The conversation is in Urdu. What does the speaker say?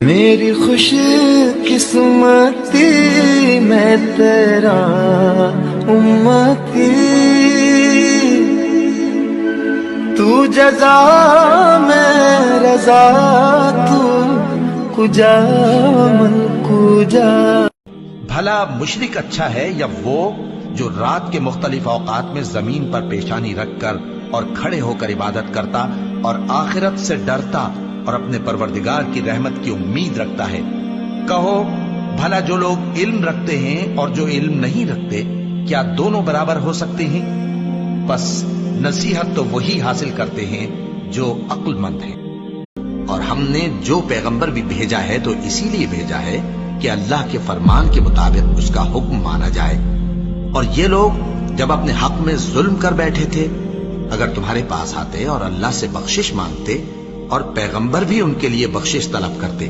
میری خوش قسمتی میں تیرا امتی، تو جزا میں رضا، تو کجا من کجا۔ بھلا مشرک اچھا ہے یا وہ جو رات کے مختلف اوقات میں زمین پر پیشانی رکھ کر اور کھڑے ہو کر عبادت کرتا اور آخرت سے ڈرتا اور اپنے پروردگار کی رحمت کی امید رکھتا ہے۔ کہو بھلا جو لوگ علم رکھتے ہیں اور جو علم نہیں رکھتے، کیا دونوں برابر ہو سکتے ہیں؟ بس نصیحت تو وہی حاصل کرتے ہیں جو عقل مند ہیں۔ اور ہم نے جو پیغمبر بھی بھیجا ہے تو اسی لیے بھیجا ہے کہ اللہ کے فرمان کے مطابق اس کا حکم مانا جائے۔ اور یہ لوگ جب اپنے حق میں ظلم کر بیٹھے تھے، اگر تمہارے پاس آتے اور اللہ سے بخشش مانگتے اور پیغمبر بھی ان کے لیے بخشش طلب کرتے